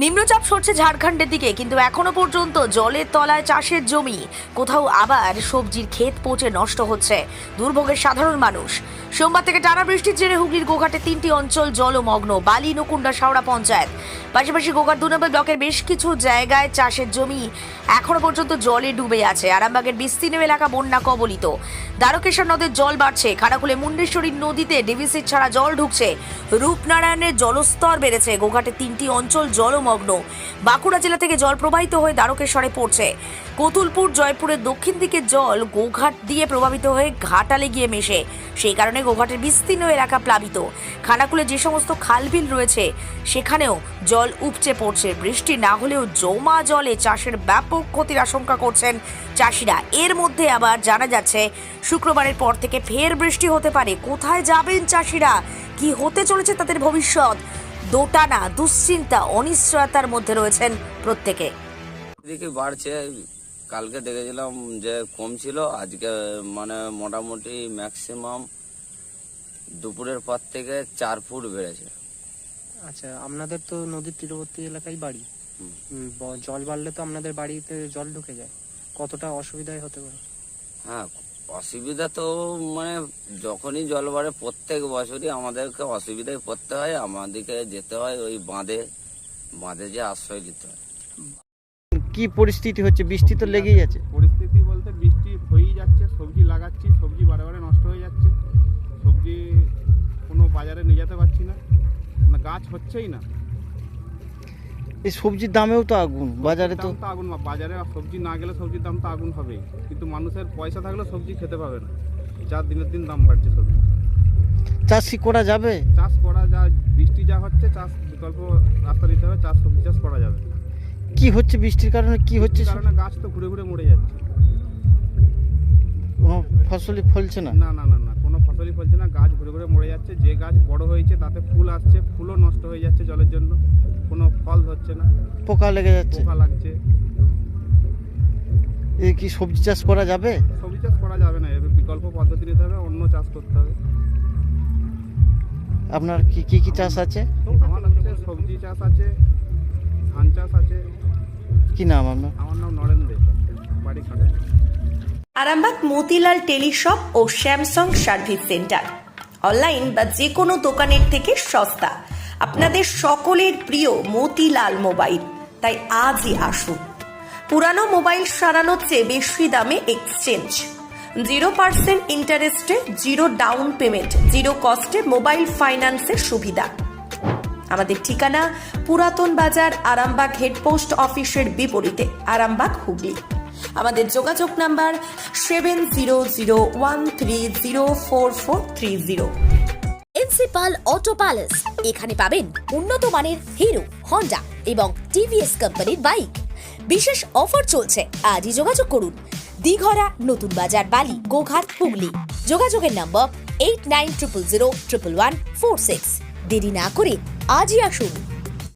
নিম্নচাপ সরছে ঝাড়খণ্ডের দিকে, কিন্তু এখনো পর্যন্ত জলের তলায় চাষের জমি, কোথাও আবার সবজির ক্ষেত পচে নষ্ট হচ্ছে। দুর্ভোগের সাধারণ মানুষ। সোমবার থেকে টানা বৃষ্টির জেরে হুগলির গোঘাটে 3টি অঞ্চল জলমগ্ন। বালি, নকুন্ডা, শাওড়া পঞ্চায়েত, পাশাপাশি গোঘাট 2 নম্বর ব্লকের বেশ কিছু জায়গায় চাষের জমি এখনো পর্যন্ত জলে ডুবে আছে। আরামবাগের বিস্তীর্ণ এলাকা বন্যা কবলিত। দ্বারকেশ্বর নদের জল বাড়ছে। খানাকুলে মুন্ডেশ্বরী নদীতে ডিভিসির ছাড়া জল ঢুকছে। রূপনারায়ণের জলস্তর বেড়েছে। গোঘাটে 3টি অঞ্চল জলমগ্ন। বাঁকুড়া জেলা থেকে জল প্রবাহিত হয়ে দ্বারকেশ্বরে পড়ছে। কতুলপুর, জয়পুরের দক্ষিণ দিকে জল গোঘাট দিয়ে প্রভাবিত হয়ে ঘাটালে গিয়ে মেশে। সেই কারণে গোঘাটের বিস্তীর্ণ এলাকা প্লাবিত। খানাকুলে যে সমস্ত খালবিল রয়েছে সেখানেও জল উপচে পড়ছে। বৃষ্টি না হলেও জমা জলে চাষের ব্যাপক ক্ষতির আশঙ্কা করছেন চাষিরা। এর মধ্যে আবার জানা যাচ্ছে শুক্রবারের পর থেকে ফের বৃষ্টি হতে পারে। কোথায় যাবেন চাষিরা, কি হতে চলেছে তাদের ভবিষ্যৎ, দোটানা, দুশ্চিন্তা, অনিশ্চয়তার মধ্যে রয়েছেন প্রত্যেকে। এদিকে বাড়ছে। কালকে দেখেছিলাম যে কম ছিল, আজকে মানে মোটামুটি ম্যাক্সিমাম দুপুরের পর থেকে 4 ফুট বেড়েছে। আচ্ছা, আপনাদের তো নদীর তীরবর্তী এলাকায় বাড়ি। জল বাড়লে তো আপনাদের বাড়িতে জল ঢুকে যায়, কতটা অসুবিধায় হতে পারে? হ্যাঁ, অসুবিধা তো মানে যখনই জল বাড়ে প্রত্যেক বছরই আমাদেরকে অসুবিধায় পড়তে হয়। আমাদেরকে যেতে হয় ওই বাঁধে যে আশ্রয় দিতে হয়। কি পরিস্থিতি হচ্ছে? বৃষ্টি তো লেগেই আছে। পরিস্থিতি বলতে বৃষ্টি হয়েই যাচ্ছে, সবজি লাগাচ্ছি, সবজি বারে বারে নষ্ট হয়ে যাচ্ছে, সবজি কোনো বাজারে নিয়ে যেতে পারছি না, গাছ হচ্ছেই না। এই সবজির দামেও তো আগুন, বাজারে তো আগুন। বাজারে সবজি না গেলে সবজির দাম তো আগুন হবেই, কিন্তু মানুষের পয়সা থাকলে সবজি খেতে পাবে না। যা দিনের দিন দাম বাড়ছে সবজি। চাষ কি করা যাবে? চাষ করা যা, বৃষ্টি যা হচ্ছে, চাষ বিকল্প রাস্তা দিতে হবে, সবজি চাষ করা যাবে। কি হচ্ছে বৃষ্টির কারণে? কি হচ্ছে? কারণে গাছ তো ঘুরে ঘুরে মরে যাচ্ছে, কোনো ফসলই ফলছে না। না না না না কোনো ফসলই ফলছে না, গাছ ঘুরে ঘুরে মরে যাচ্ছে। যে গাছ বড় হয়েছে তাতে ফুল আসছে, ফুলও নষ্ট হয়ে যাচ্ছে জলের জন্য, কোনো ফল ধরছে না, পোকা লেগে যাচ্ছে, পোকা লাগছে। এই কি সবজি চাষ করা যাবে? সবজি চাষ করা যাবে না, এর বিকল্প পদ্ধতি নিতে হবে, অন্য চাষ করতে হবে। আপনার কি কি কি চাষ আছে? আমার হচ্ছে সবজি চাষ আছে, ধান চাষ আছে। কি নাম আপনার? আমার নাম নরেন্দ্র, বাড়ি খাটে। আরামবাগ মতিলাল টেলিশপ ও স্যামসাং সার্ভিস সেন্টার, অনলাইন বা যে কোনো দোকানের থেকে সস্তা। আপনাদের সকলের প্রিয় মতিলাল মোবাইল, তাই আজই আসুন। পুরানো মোবাইল সারানোর চেয়ে বেশি দামে এক্সচেঞ্জ, 0% ইন্টারেস্টে, 0 ডাউন পেমেন্ট, 0 কস্টে মোবাইল ফাইন্যান্সের সুবিধা। আমাদের ঠিকানা পুরাতন বাজার, আরামবাগ হেডপোস্ট অফিসের বিপরীতে, আরামবাগ, হুগলি। আমাদের যোগাযোগ নাম্বার 7001304430। প্রিন্সিপাল অটো প্যালেস, এখানে পাবেন উন্নত মানের হিরো, হন্ডা এবং টিভিএস কোম্পানির বাইক। বিশেষ অফার চলছে, আজই যোগাযোগ করুন। দিঘরা, নতুন বাজার, বালি, গোঘাট, হুগলি। যোগাযোগের নম্বর 8900011146। দেরি না করে আজই আসুন।